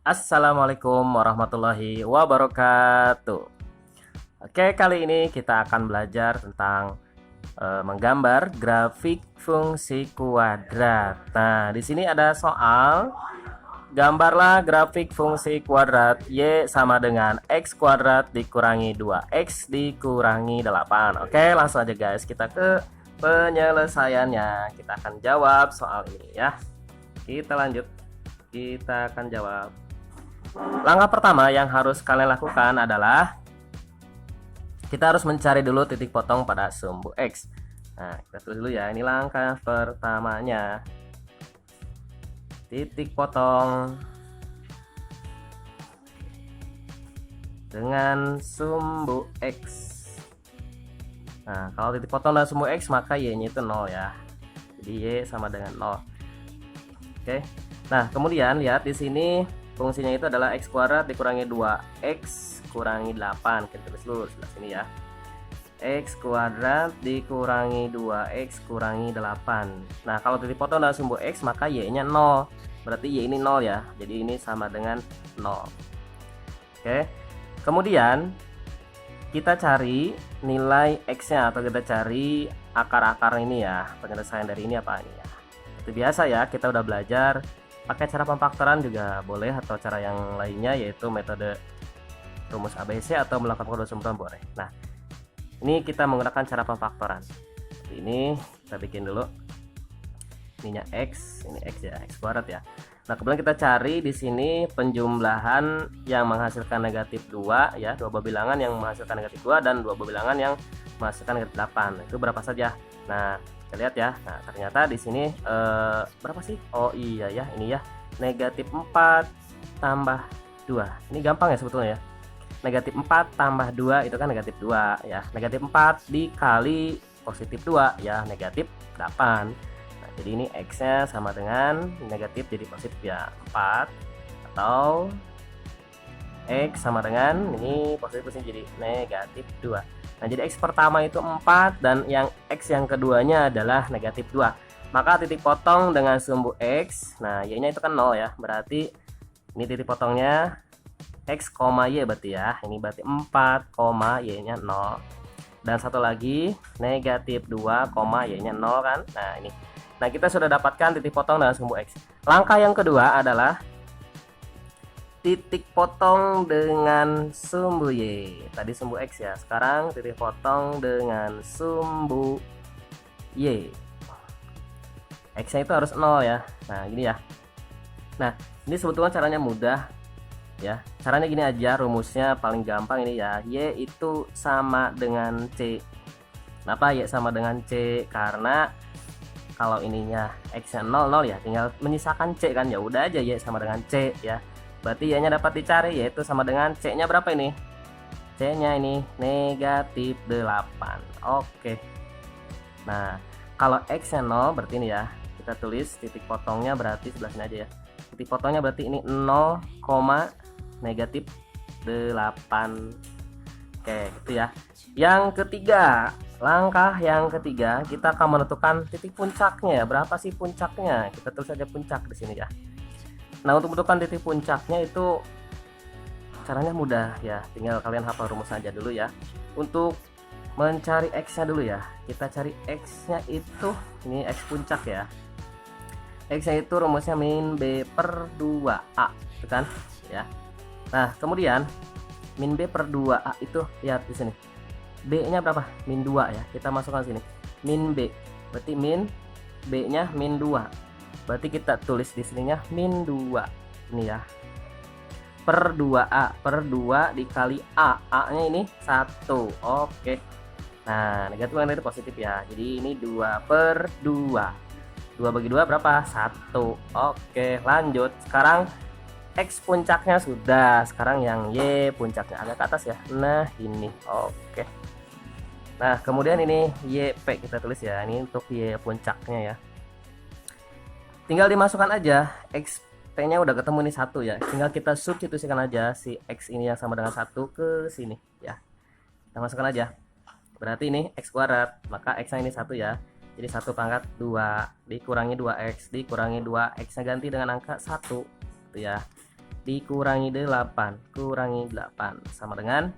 Assalamualaikum warahmatullahi wabarakatuh. Oke, kali ini kita akan belajar tentang menggambar grafik fungsi kuadrat. Nah, di sini ada soal, gambarlah grafik fungsi kuadrat y sama dengan x kuadrat dikurangi 2x dikurangi 8. Oke, langsung aja guys, kita ke penyelesaiannya. Kita akan jawab soal ini ya. Kita lanjut. Kita akan jawab. Langkah pertama yang harus kalian lakukan adalah kita harus mencari dulu titik potong pada sumbu X. Nah, kita tulis dulu ya. Ini langkah pertamanya. Titik potong dengan sumbu X. Nah, kalau titik potong dengan sumbu X maka Y-nya itu 0 ya. Jadi Y sama dengan 0. Oke. Nah, kemudian lihat di sini fungsinya itu adalah x kuadrat dikurangi 2x kurangi 8. Kita tulis dulu sebelah sini ya. X kuadrat dikurangi 2x kurangi 8. Nah, kalau titik potong dengan sumbu x maka y-nya 0. Berarti y ini 0 ya. Jadi ini sama dengan 0. Oke. Kemudian kita cari nilai x-nya atau kita cari akar-akar ini ya. Penyelesaian dari ini apa ini ya. Seperti biasa ya, kita udah belajar pakai cara pemfaktoran juga boleh atau cara yang lainnya yaitu metode rumus ABC atau melakukan kedua boleh. Nah, ini kita menggunakan cara pemfaktoran. Ini kita bikin dulu. Ininya x, ini x ya, x kuadrat ya. Nah, kemudian kita cari di sini penjumlahan yang menghasilkan negatif 2 ya, dua bilangan yang menghasilkan negatif 2 dan dua bilangan yang menghasilkan negatif 8. Itu berapa saja? Nah, kita lihat ya. Nah, ternyata di sini berapa sih? Oh iya ya, ini ya. Negatif 4 tambah 2. Ini gampang ya sebetulnya ya. Negatif 4 tambah 2 itu kan negatif 2 ya. Negatif 4 dikali positif 2 ya, negatif 8. Nah, jadi ini X-nya sama dengan negatif jadi positif ya, 4. Atau X sama dengan ini positif jadi negatif 2. Nah, jadi X pertama itu 4 dan yang X yang keduanya adalah negatif 2. Maka titik potong dengan sumbu X, nah Y-nya itu kan 0 ya. Berarti ini titik potongnya X, Y berarti ya. Ini berarti 4, Y-nya 0. Dan satu lagi negatif 2, Y-nya 0 kan. Nah, ini. Nah, kita sudah dapatkan titik potong dengan sumbu X. Langkah yang kedua adalah titik potong dengan sumbu Y. Tadi sumbu X ya. Sekarang titik potong dengan sumbu Y. X-nya itu harus 0 ya. Nah, gini ya. Nah, ini sebetulnya caranya mudah ya. Caranya gini aja, rumusnya paling gampang ini ya. Y itu sama dengan C. Kenapa Y sama dengan C? Karena kalau ininya X-nya 0 0 ya, tinggal menyisakan C kan. Ya udah aja Y sama dengan C ya. Berarti Y-nya dapat dicari, yaitu sama dengan C-nya berapa ini? C-nya ini negatif 8. Oke. Nah, kalau X-nya 0 berarti ini ya. Kita tulis titik potongnya berarti sebelah sini aja ya. Titik potongnya berarti ini 0, negatif 8. Oke, gitu ya. Yang ketiga, langkah yang ketiga, kita akan menentukan titik puncaknya ya. Berapa sih puncaknya? Kita tulis saja puncak di sini ya. Nah, untuk menentukan titik puncaknya itu caranya mudah ya, tinggal kalian hafal rumus saja dulu ya. Untuk mencari X-nya dulu ya, kita cari X-nya itu, ini X puncak ya. X-nya itu rumusnya min B per 2A, itu kan ya. Nah, kemudian min B per 2A itu lihat di sini. B-nya berapa? Min 2 ya. Kita masukkan sini. Min B. Berarti min B-nya min 2. Berarti kita tulis di sininya min 2 ini ya, per 2A, per 2 dikali A, A nya ini 1. Oke. Nah, negatif kan itu positif ya, jadi ini 2 per 2. 2 bagi 2 berapa? 1. Oke, lanjut. Sekarang X puncaknya sudah, sekarang yang Y puncaknya agak ke atas ya. Nah, ini. Oke. Nah, kemudian ini YP kita tulis ya, ini untuk Y puncaknya ya. Tinggal dimasukkan aja, X P-nya udah ketemu nih 1 ya. Tinggal kita substitusikan aja si X ini yang sama dengan 1 ke sini ya. Kita masukkan aja. Berarti ini X kuadrat, maka X-nya ini 1 ya. Jadi 1 pangkat 2 dikurangi 2X dikurangi 2, X-nya ganti dengan angka 1 gitu ya. dikurangi 8 kurangi 8 sama dengan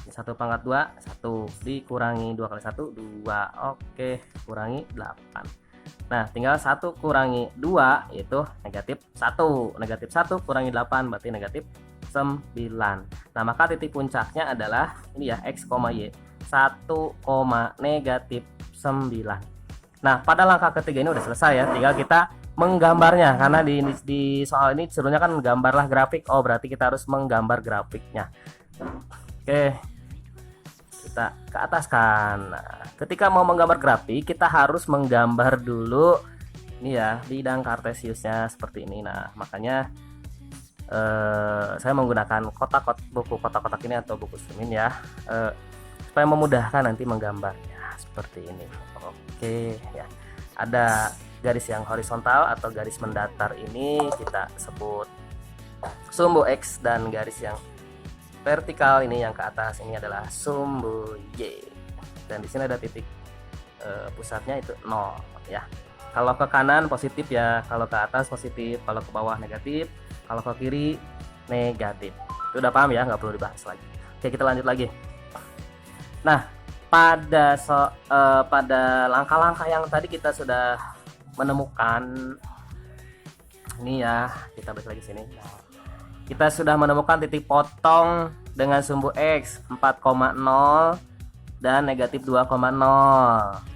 1 pangkat 2 1 dikurangi 2 kali 1 2. Oke, kurangi 8. Nah, tinggal 1 kurangi 2 itu negatif 1. Negatif 1 kurangi 8 berarti negatif 9. Nah, maka titik puncaknya adalah ini ya, X, Y 1, negatif 9. Nah, pada langkah ketiga ini udah selesai ya, tinggal kita menggambarnya, karena di soal ini serunya kan gambarlah grafik. Oh, berarti kita harus menggambar grafiknya. Oke, kita ke atas kan. Nah, ketika mau menggambar grafik kita harus menggambar dulu ini ya, bidang kartesiusnya seperti ini. Nah, makanya saya menggunakan buku kotak-kotak ini atau buku Sumin ya, supaya memudahkan nanti menggambarnya seperti ini. Oke ya, ada garis yang horizontal atau garis mendatar ini kita sebut sumbu X, dan garis yang vertikal ini yang ke atas ini adalah sumbu Y. Dan di sini ada titik pusatnya itu 0 ya. Kalau ke kanan positif ya, kalau ke atas positif, kalau ke bawah negatif, kalau ke kiri negatif. Itu udah paham ya, nggak perlu dibahas lagi. Oke, kita lanjut lagi. Nah, pada langkah-langkah yang tadi kita sudah menemukan ini ya, kita balik lagi sini. Nah, kita sudah menemukan titik potong dengan sumbu X 4,0 dan negatif 2,0,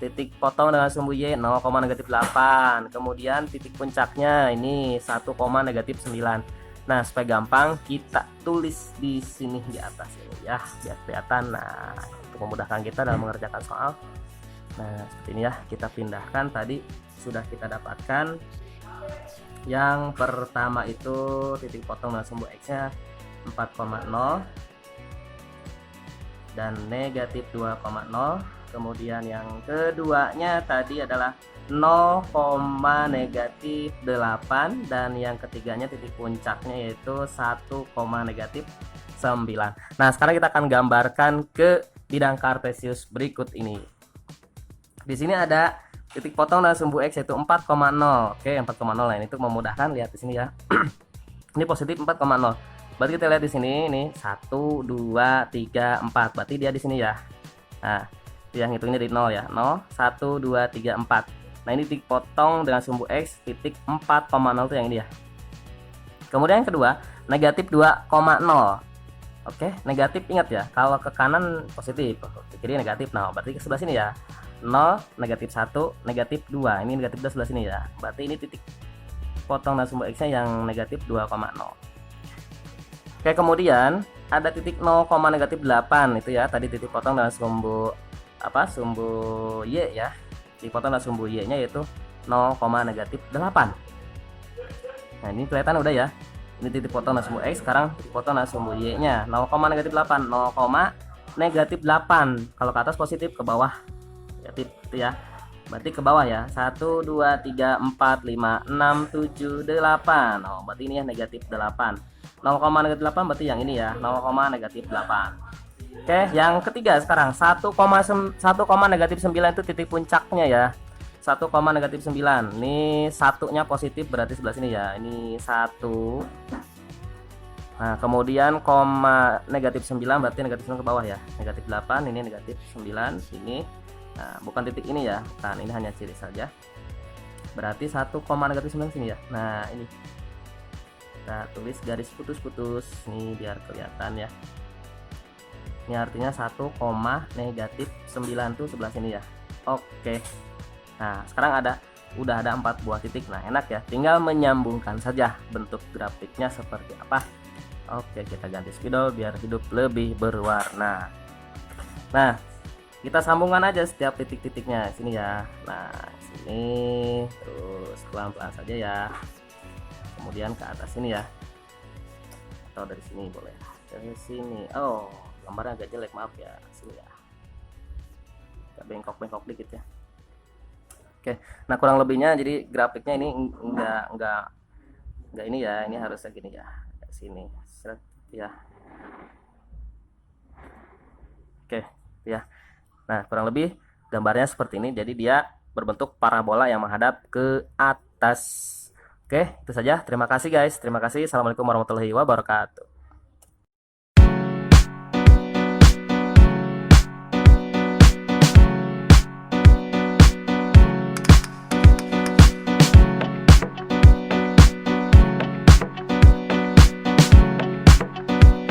titik potong dengan sumbu Y 0, negatif 8, kemudian titik puncaknya ini 1, negatif 9. Nah, supaya gampang kita tulis di sini di atas ini ya, biar kelihatan. Nah, untuk memudahkan kita dalam mengerjakan soal. Nah, seperti ini ya, kita pindahkan. Tadi sudah kita dapatkan yang pertama itu titik potong dengan sumbu X nya 4,0 dan negatif 2,0. Kemudian yang keduanya tadi adalah 0, negatif 8, dan yang ketiganya titik puncaknya yaitu 1, negatif 9. Nah, sekarang kita akan gambarkan ke bidang kartesius berikut ini. Di sini ada titik potong dan sumbu X yaitu 4,0. Oke, 4,0 lah, ini untuk memudahkan, lihat di sini ya. Ini positif 4,0. Berarti kita lihat di sini, ini 1 2 3 4. Berarti dia di sini ya. Nah, yang hitungnya di 0 ya. 0 1 2 3 4. Nah, ini titik potong dengan sumbu X titik 4,0 itu yang ini ya. Kemudian yang kedua, negatif 2,0. Oke, negatif ingat ya, kalau ke kanan positif, ke kiri negatif. Nah, berarti ke sebelah sini ya. 0, negatif 1, negatif 2. Ini negatif 2 sebelah sini ya. Berarti ini titik potong dan sumbu X-nya yang negatif 2,0. Oke, kemudian ada titik 0, negatif 8 itu ya. Tadi titik potong dan sumbu sumbu Y ya. Titik potong dan sumbu Y-nya yaitu 0, negatif 8. Nah, ini kelihatan udah ya. Ini titik potong dan sumbu X, sekarang titik potong dan sumbu Y-nya 0, negatif 8. 0, negatif 8. Kalau ke atas positif, ke bawah negatif itu ya. Berarti ke bawah ya. 1 2 3 4 5 6 7 8. Oh, berarti ini ya negatif 8. 0, negatif 8 berarti yang ini ya, 0, negatif 8. Oke, yang ketiga sekarang 1, negatif 9 itu titik puncaknya ya. 1, negatif 9. Ini satunya positif berarti sebelah sini ya. Ini 1. Nah, kemudian negatif 9 berarti negatif 9 ke bawah ya. Negatif 8, ini negatif 9 ini. Nah, bukan titik ini ya. Kan ini hanya ciri saja. Berarti 1, negatif 9 sini ya. Nah, ini. Kita tulis garis putus-putus nih biar kelihatan ya. Ini artinya 1, negatif 9 tuh sebelah sini ya. Oke. Nah, sekarang udah ada 4 buah titik. Nah, enak ya. Tinggal menyambungkan saja bentuk grafiknya seperti apa. Oke, kita ganti spidol biar hidup lebih berwarna. Nah, kita sambungkan aja setiap titik-titiknya sini ya. Nah, sini terus pelan-pelan saja ya. Kemudian ke atas sini ya, atau dari sini boleh, dari sini. Oh, gambarnya agak jelek, maaf ya. Sini ya, kita bengkok-bengkok dikit ya. Oke, nah kurang lebihnya jadi grafiknya ini enggak ini ya, ini harusnya gini ya, sini seret ya. Oke ya, nah kurang lebih gambarnya seperti ini. Jadi dia berbentuk parabola yang menghadap ke atas. Oke, itu saja. Terima kasih guys. Terima kasih. Assalamualaikum warahmatullahi wabarakatuh.